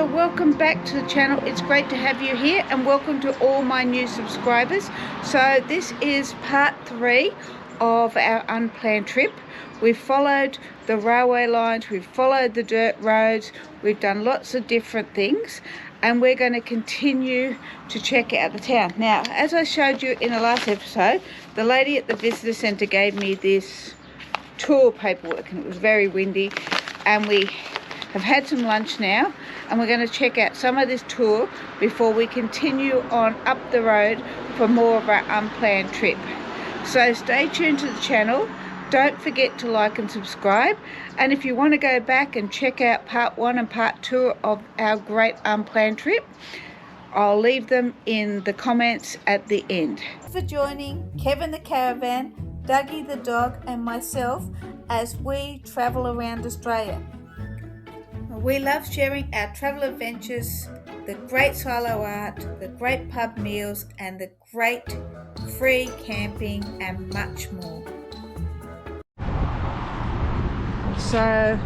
so welcome back to the channel. It's great to have you here, and welcome to all my new subscribers. So this is part 3 of our unplanned trip. We've followed the railway lines, we've followed the dirt roads, we've done lots of different things, and we're going to continue to check out the town. Now, as I showed you in the last episode, the lady at the visitor centre gave me this tour paperwork, and it was very windy, and we have had some lunch now, and we're going to check out some of this tour before we continue on up the road for more of our unplanned trip. So stay tuned to the channel. Don't forget to like and subscribe, and if you want to go back and check out part 1 and part 2 of our great unplanned trip, I'll leave them in the comments at the end. Thanks for joining Kevin the caravan, Dougie the dog, and myself as we travel around Australia. We love sharing our travel adventures, the great silo art, the great pub meals, and the great free camping, and much more. So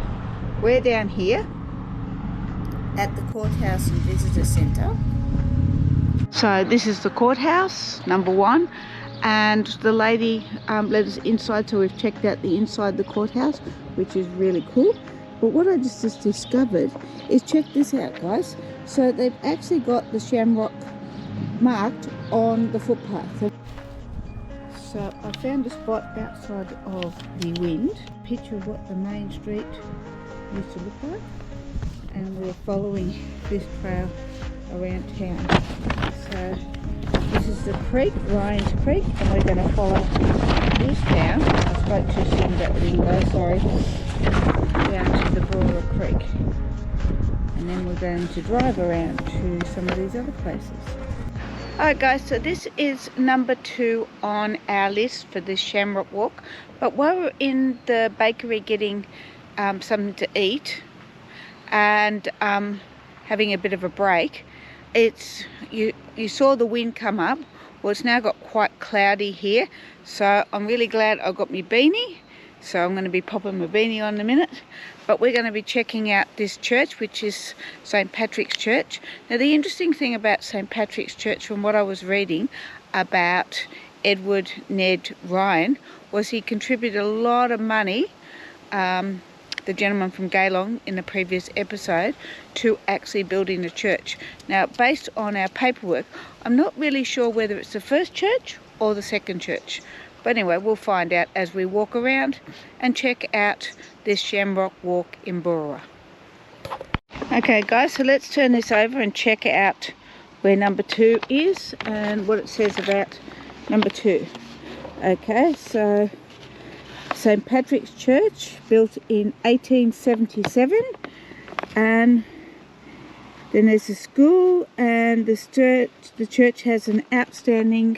we're down here At the courthouse and visitor centre. So this is the courthouse, number 1, and the lady let us inside, so we've checked out the inside the courthouse, which is really cool. But what I just discovered is, check this out, guys. So they've actually got the Shamrock marked on the footpath. So I found a spot outside of the wind, picture of what the main street used to look like, and we're following this trail around town. So this is the creek, Ryan's Creek, and we're going to follow this down. I spoke too soon about the window, sorry. Down to the Boorowa Creek, and then we're going to drive around to some of these other places. Alright guys, so this is number 2 on our list for this Shamrock Walk. But while we're in the bakery getting something to eat and having a bit of a break, you saw the wind come up. Well, it's now got quite cloudy here, so I'm really glad I got my beanie. So I'm going to be popping my beanie on in a minute. But we're going to be checking out this church, which is St. Patrick's Church. Now, the interesting thing about St. Patrick's Church, from what I was reading about Edward Ned Ryan, was he contributed a lot of money, the gentleman from Galong in the previous episode, to actually building the church. Now, based on our paperwork, I'm not really sure whether it's the first church or the second church. But anyway, we'll find out as we walk around and check out this Shamrock Walk in Boorowa. Okay guys, so let's turn this over and check out where number 2 is and what it says about number 2. Okay, so St. Patrick's Church, built in 1877, and then there's a school, and the church has an outstanding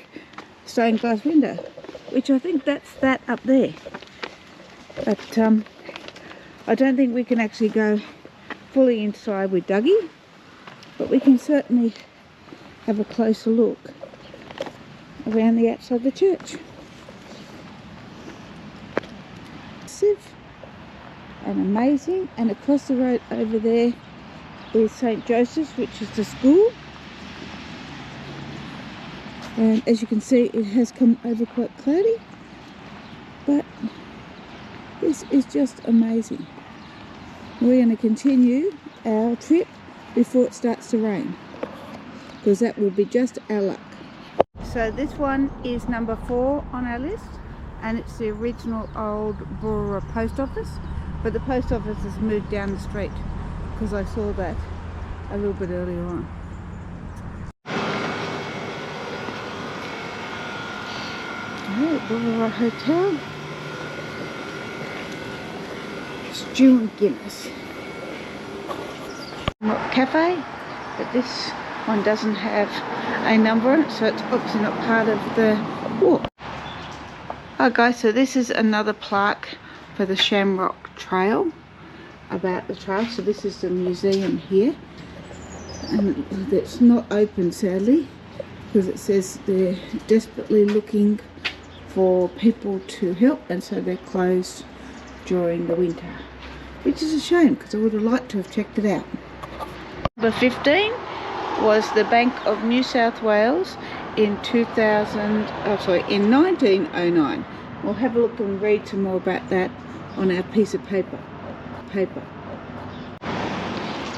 stained glass window, which I think that's that up there. But I don't think we can actually go fully inside with Dougie, but we can certainly have a closer look around the outside of the church. Massive and amazing, and across the road over there is St. Joseph's, which is the school. And as you can see, it has come over quite cloudy, but this is just amazing. We're going to continue our trip before it starts to rain, because that will be just our luck. So this one is number 4 on our list, and it's the original old Boorowa post office, but the post office has moved down the street, because I saw that a little bit earlier on. Boorowa Hotel, Stew and Guinness Cafe, but this one doesn't have a number on it, so it's obviously not part of the walk. Alright guys, so this is another plaque for the Shamrock Trail, about the trail. So this is the museum here, and it's not open sadly, because it says they're desperately looking for people to help, and so they're closed during the winter, which is a shame, because I would have liked to have checked it out. Number 15 was the Bank of New South Wales in 1909. We'll have a look and read some more about that on our piece of paper.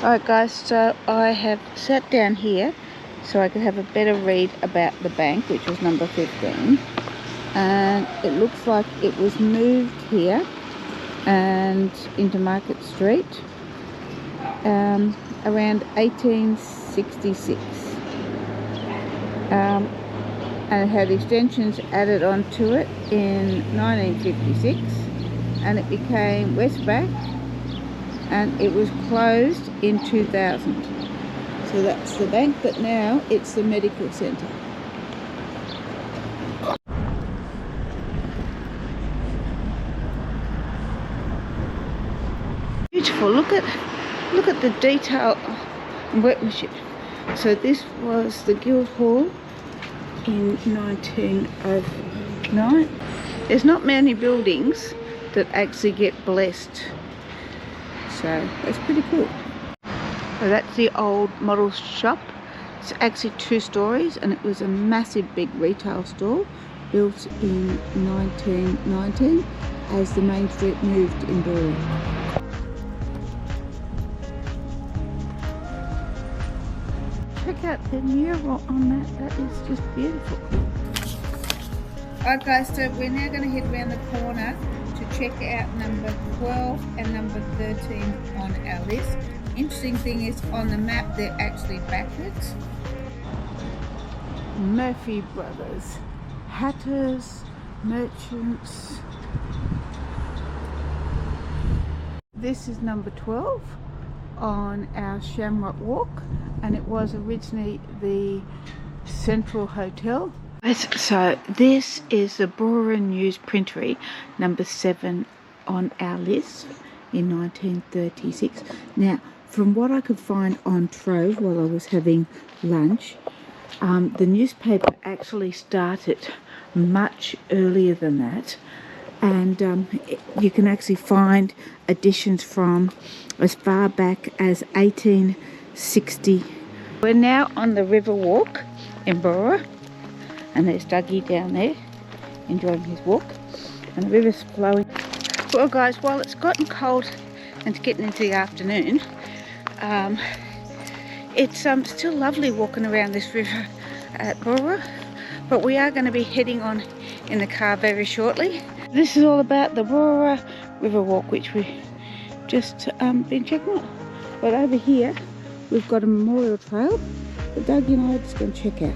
Alright guys, so I have sat down here so I could have a better read about the bank, which was number 15. And it looks like it was moved here and into Market Street around 1866. And it had extensions added onto it in 1956, and it became Westpac, and it was closed in 2000. So that's the bank, but now it's the medical centre. Beautiful. Look at the detail and workmanship. So this was the Guildhall in 1909. There's not many buildings that actually get blessed, so that's pretty cool. So that's the old model shop. It's actually 2 stories, and it was a massive big retail store built in 1919 as the main street moved in Boorowa. Check out the mural on that. That is just beautiful. Alright guys, so we're now going to head around the corner to check out number 12 and number 13 on our list. Interesting thing is, on the map they're actually backwards. Murphy Brothers, hatters, merchants. This is number 12 on our Shamrock Walk, and it was originally the Central Hotel. So this is the Boorowa News Printery, number 7 on our list in 1936. Now, from what I could find on Trove while I was having lunch, the newspaper actually started much earlier than that, and you can actually find editions from as far back as 1860. We're now on the River Walk in Boorowa, and there's Dougie down there enjoying his walk, and the river's flowing. Well guys, while it's gotten cold and it's getting into the afternoon, it's still lovely walking around this river at Boorowa, but we are going to be heading on in the car very shortly. This is all about the Boorowa River Walk, which we've just been checking out. But over here we've got a memorial trail that Dougie and I are just going to check out.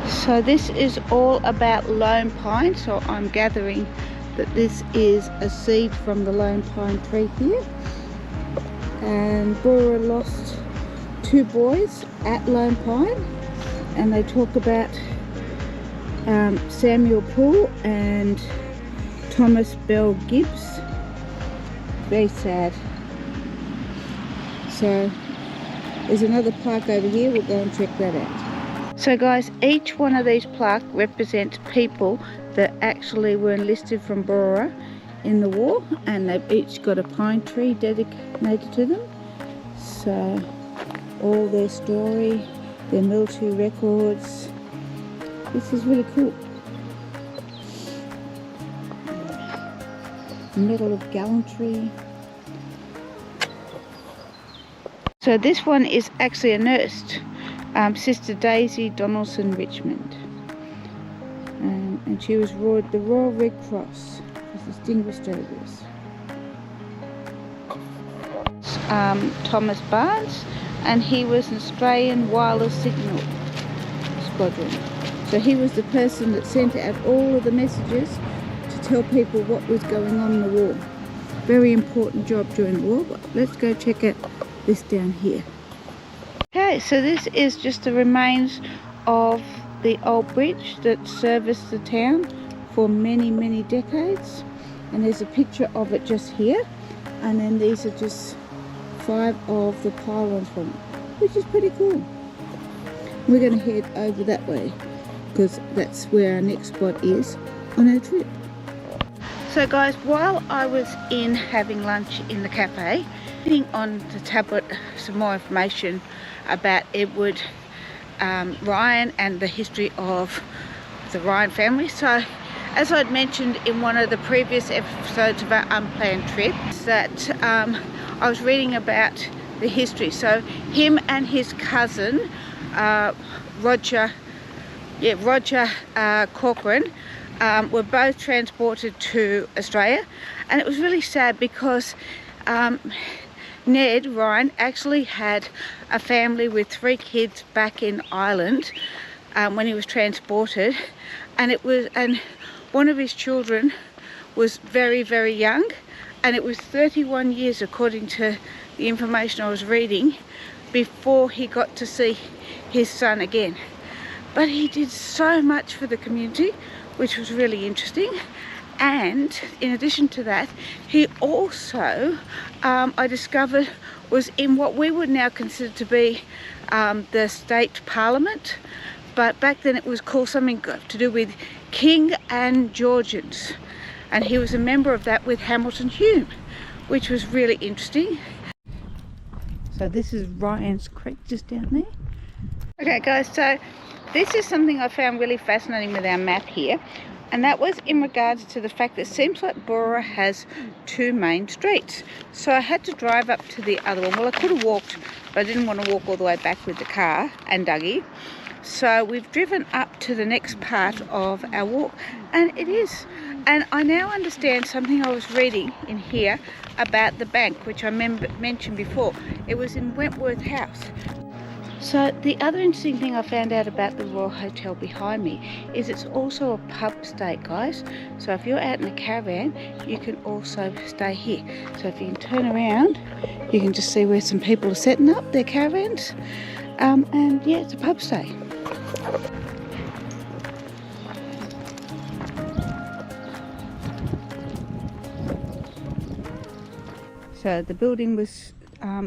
So this is all about lone pine, so I'm gathering that this is a seed from the lone pine tree here. And Boorowa lost 2 boys at Lone Pine, and they talk about Samuel Poole and Thomas Bell Gibbs. Very sad. So there's another plaque over here, we'll go and check that out. So guys, each one of these plaques represents people that actually were enlisted from Boorowa in the war, and they've each got a pine tree dedicated to them. So all their story, their military records. This is really cool. Medal of Gallantry. So this one is actually a nurse, Sister Daisy Donaldson Richmond, and she was the Royal Red Cross, Distinguished Service. Thomas Barnes, and he was an Australian Wireless Signal Squadron. So he was the person that sent out all of the messages to tell people what was going on in the war. Very important job during the war, but let's go check out this down here. Okay, so this is just the remains of the old bridge that serviced the town for many, many decades. And there's a picture of it just here. And then these are just 5 of the pylons from it, which is pretty cool. We're going to head over that way because that's where our next spot is on our trip. So guys, while I was in having lunch in the cafe, reading on the tablet some more information about Edward Ryan and the history of the Ryan family. So as I'd mentioned in one of the previous episodes of our unplanned trips, that I was reading about the history. So him and his cousin Roger Corcoran were both transported to Australia, and it was really sad because Ned Ryan actually had a family with 3 kids back in Ireland when he was transported, and one of his children was very, very young, and it was 31 years, according to the information I was reading, before he got to see his son again. But he did so much for the community, which was really interesting. And in addition to that, he also, I discovered, was in what we would now consider to be the state parliament, but back then it was called something to do with King and Georgians, and he was a member of that with Hamilton Hume, which was really interesting. So this is Ryan's Creek just down there. Okay guys, so this is something I found really fascinating with our map here, and that was in regards to the fact that it seems like Boorowa has 2 main streets. So I had to drive up to the other one. Well, I could have walked, but I didn't want to walk all the way back with the car and Dougie. So we've driven up to the next part of our walk, and it is. And I now understand something I was reading in here about the bank, which I mentioned before. It was in Wentworth House. So the other interesting thing I found out about the Royal Hotel behind me is it's also a pub stay, guys. So if you're out in a caravan, you can also stay here. So if you can turn around, you can just see where some people are setting up their caravans. And yeah, it's a pub stay. So the building was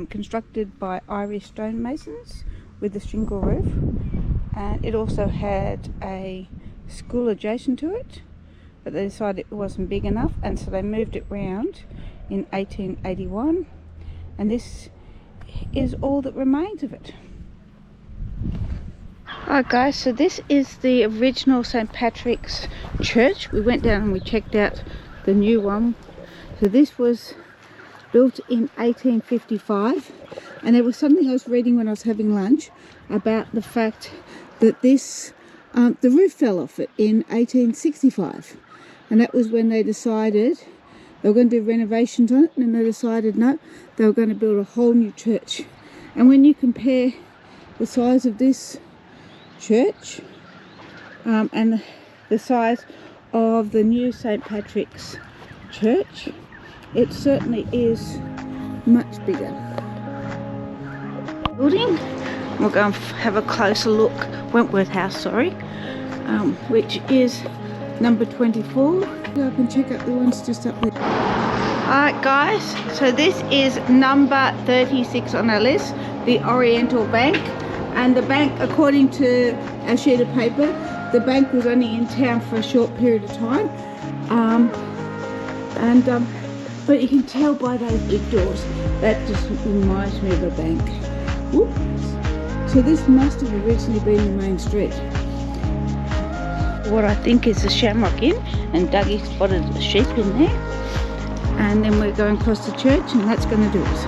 constructed by Irish stonemasons with a shingle roof, and it also had a school adjacent to it, but they decided it wasn't big enough, and so they moved it round in 1881, and this is all that remains of it. Alright guys, so this is the original St. Patrick's Church. We went down and we checked out the new one. So this was built in 1855, and there was something I was reading when I was having lunch about the fact that this the roof fell off it in 1865, and that was when they decided they were going to do renovations on it, and then they decided no, they were going to build a whole new church. And when you compare the size of this church and the size of the new St. Patrick's Church, it certainly is much bigger. Building, we'll go and have a closer look. Wentworth House, sorry, which is number 24. Go up and check out the ones just up there. Alright guys, so this is number 36 on our list, the Oriental Bank. And the bank, according to our sheet of paper, the bank was only in town for a short period of time. But you can tell by those big doors, that just reminds me of a bank. Whoops. So this must have originally been the main street. What I think is the Shamrock Inn, and Dougie spotted a sheep in there. And then we're going across the church, and that's going to do it.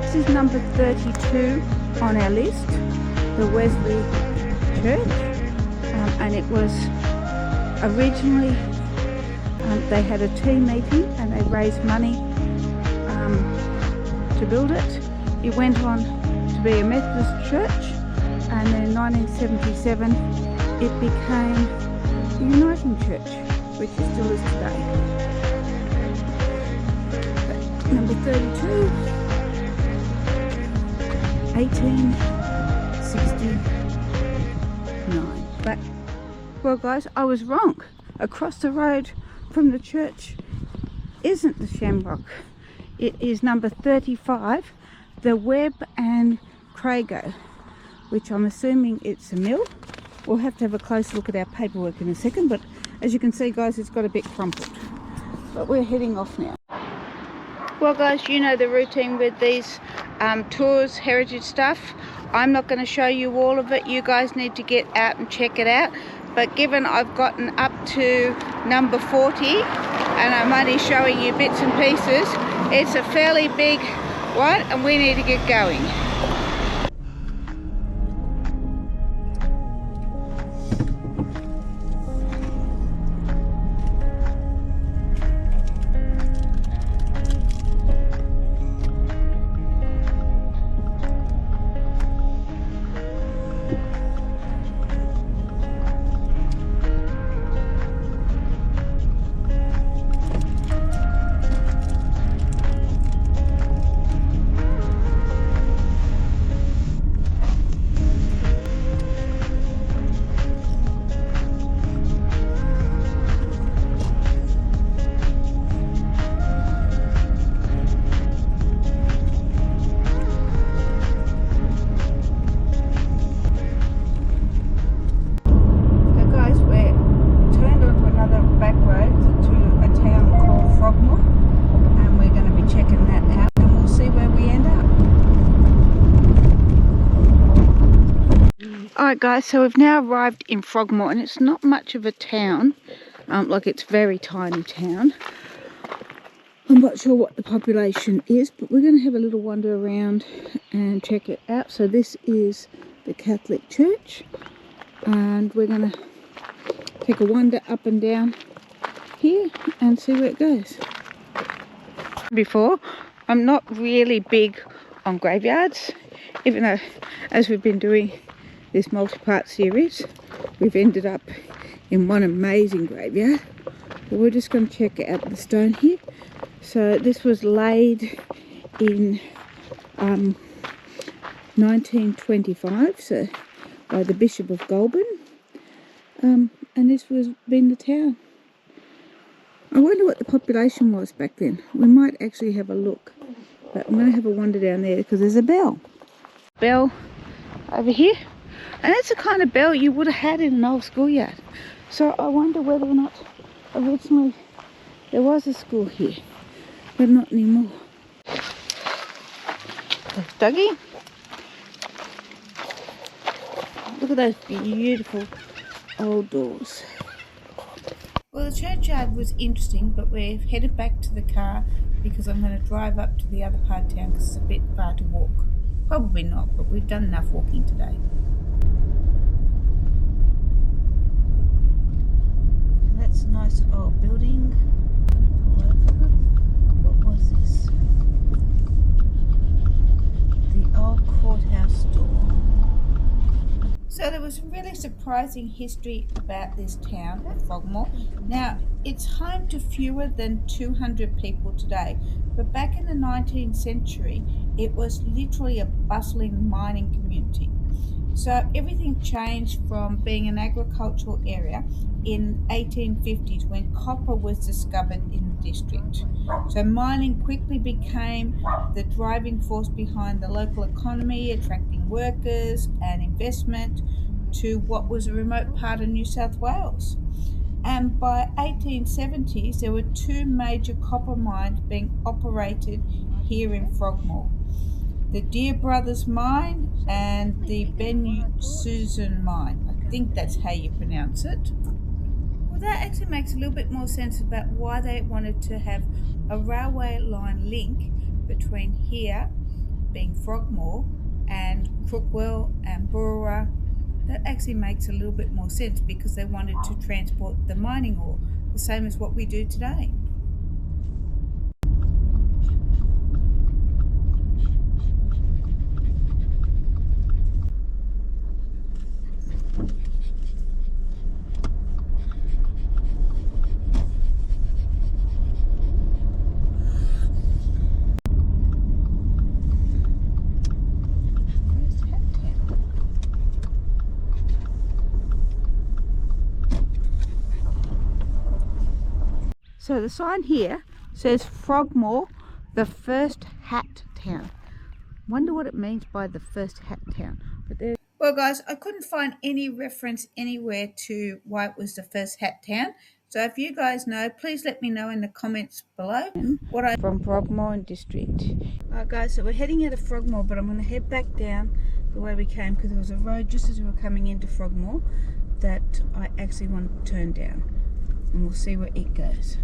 This is number 32 on our list, the Wesley Church, and it was originally they had a tea meeting and they raised money to build it. It went on to be a Methodist church, and then in 1977 it became the Uniting Church, which it still is today. Number 32, 1869. But, well guys, I was wrong. Across the road from the church isn't the Shamrock. It is number 35, the Webb and Crago, which I'm assuming it's a mill. We'll have to have a close look at our paperwork in a second, but as you can see guys, it's got a bit crumpled. but we're heading off now. Well guys, you know the routine with these tours, heritage stuff. I'm not going to show you all of it. You guys need to get out and check it out. But given I've gotten up to number 40 and I'm only showing you bits and pieces, it's a fairly big one and we need to get going. Backroads to a town called Frogmore, and we're going to be checking that out and we'll see where we end up. Alright guys, so we've now arrived in Frogmore and it's not much of a town, like it's a very tiny town. I'm not sure what the population is, but we're going to have a little wander around and check it out. So this is the Catholic Church and we're going to take a wander up and down here and see where it goes. Before, I'm not really big on graveyards, even though as we've been doing this multi-part series, we've ended up in one amazing graveyard. But we're just going to check out the stone here. So this was laid in 1925, so by the Bishop of Goulburn, and this was been the town. I wonder what the population was back then. We might actually have a look, but I'm going to have a wander down there because there's a bell over here, and that's the kind of bell you would have had in an old schoolyard. So I wonder whether or not originally there was a school here, but not anymore. There's Dougie. Look at those beautiful old doors. Well, the churchyard was interesting, but we've headed back to the car because I'm going to drive up to the other part of town because it's a bit far to walk. Probably not, but we've done enough walking today. That's a nice old building. What was this? The old courthouse door. So there was really surprising history about this town, Frogmore. Now, it's home to fewer than 200 people today, but back in the 19th century, it was literally a bustling mining community. So everything changed from being an agricultural area in 1850s when copper was discovered in the district. So mining quickly became the driving force behind the local economy, attracting workers and investment to what was a remote part of New South Wales. And by 1870s, there were two major copper mines being operated here in Frogmore. The Dear Brothers Mine and the Ben Susan Mine. I think that's how you pronounce it. Well, that actually makes a little bit more sense about why they wanted to have a railway line link between here, being Frogmore, and Crookwell and Boorowa. That actually makes a little bit more sense because they wanted to transport the mining ore, the same as what we do today. So the sign here says Frogmore, the first hat town. Wonder what it means by the first hat town. But there. Well guys, I couldn't find any reference anywhere to why it was the first hat town. So if you guys know, please let me know in the comments below what I... From Frogmore district. Alright guys, so we're heading out of Frogmore, but I'm going to head back down the way we came because there was a road just as we were coming into Frogmore that I actually want to turn down, and we'll see where it goes.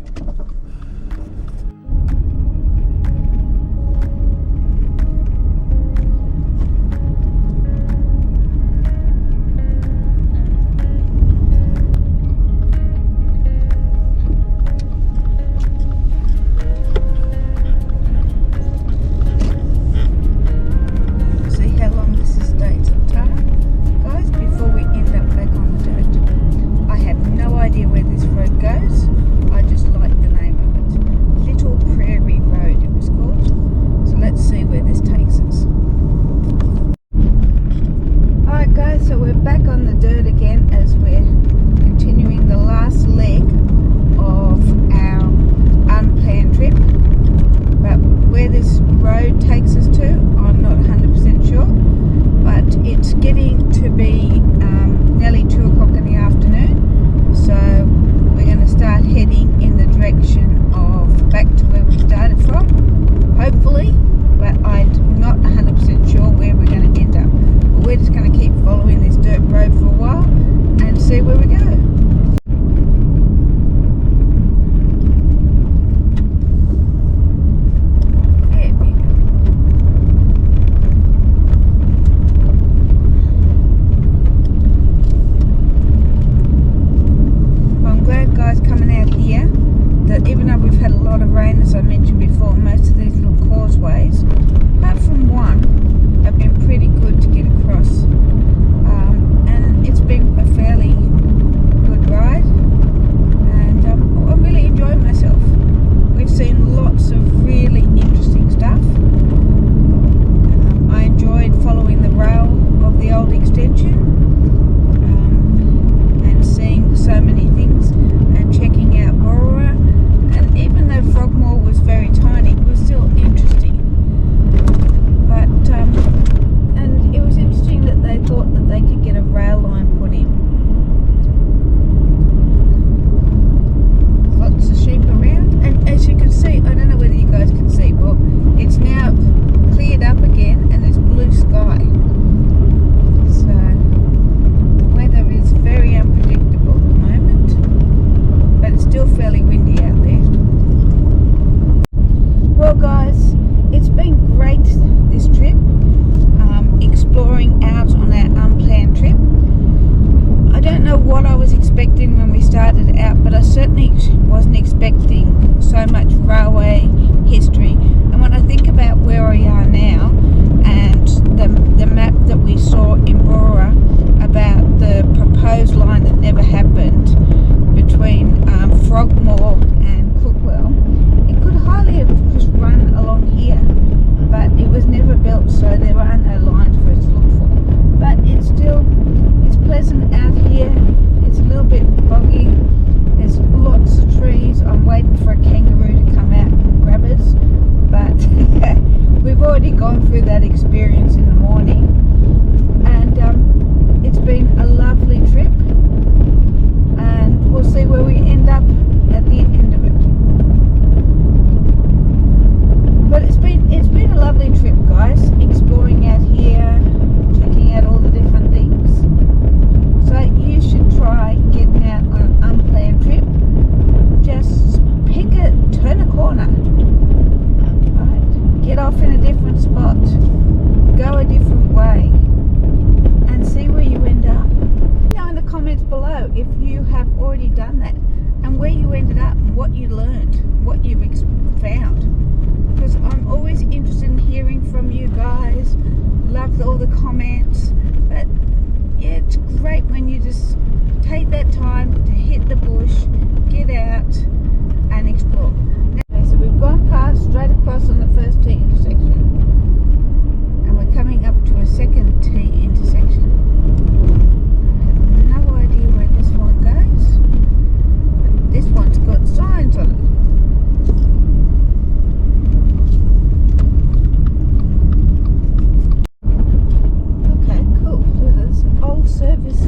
service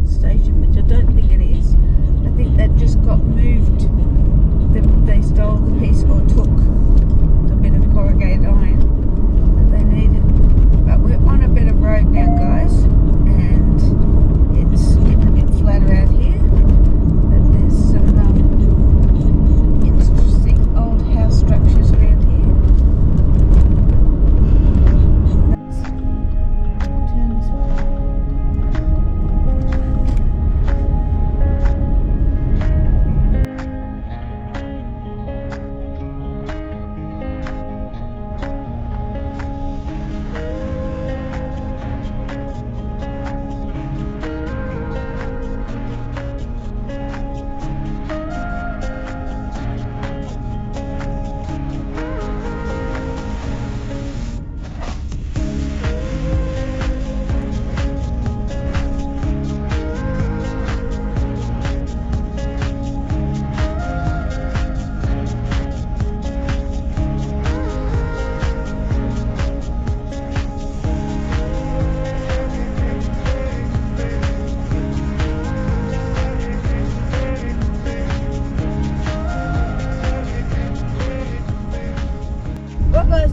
station.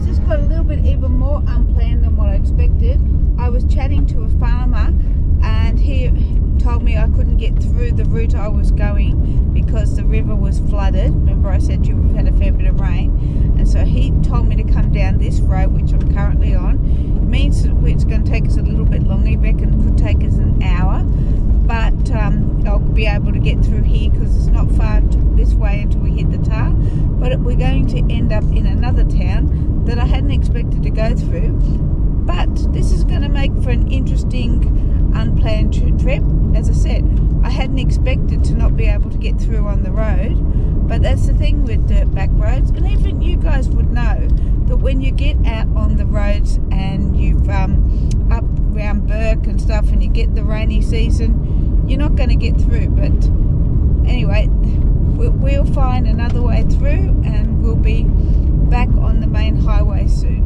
this got a little bit even more unplanned than what I expected. I was chatting to a farmer and he told me I couldn't get through the route I was going because the river was flooded. Remember I said to you we've had a fair bit of rain, and so he told me to come down this road, which I'm currently on. It means that it's going to take us a little bit longer. He reckoned it could take us an hour, but I'll be able to get through here because it's not far this way until we hit the tar. But we're going to end up in another town that I hadn't expected to go through. But this is going to make for an interesting unplanned trip. As I said, I hadn't expected to not be able to get through on the road, but that's the thing with dirt back roads, and even you guys would know that when you get out on the roads and you've up around Burke and stuff and you get the rainy season, you're not going to get through. But anyway, we'll find another way through and we'll be back on the main highway soon.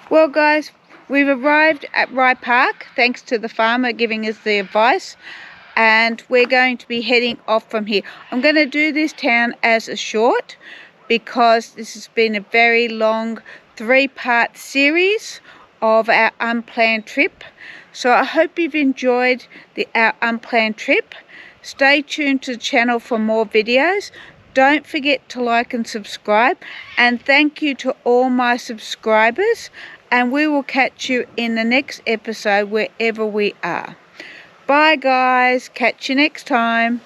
Well guys, we've arrived at Rye Park thanks to the farmer giving us the advice, and we're going to be heading off from here. I'm going to do this town as a short because this has been a very long 3-part series of our unplanned trip. So I hope you've enjoyed our unplanned trip. Stay tuned to the channel for more videos. Don't forget to like and subscribe, and thank you to all my subscribers, and we will catch you in the next episode wherever we are. Bye guys, catch you next time.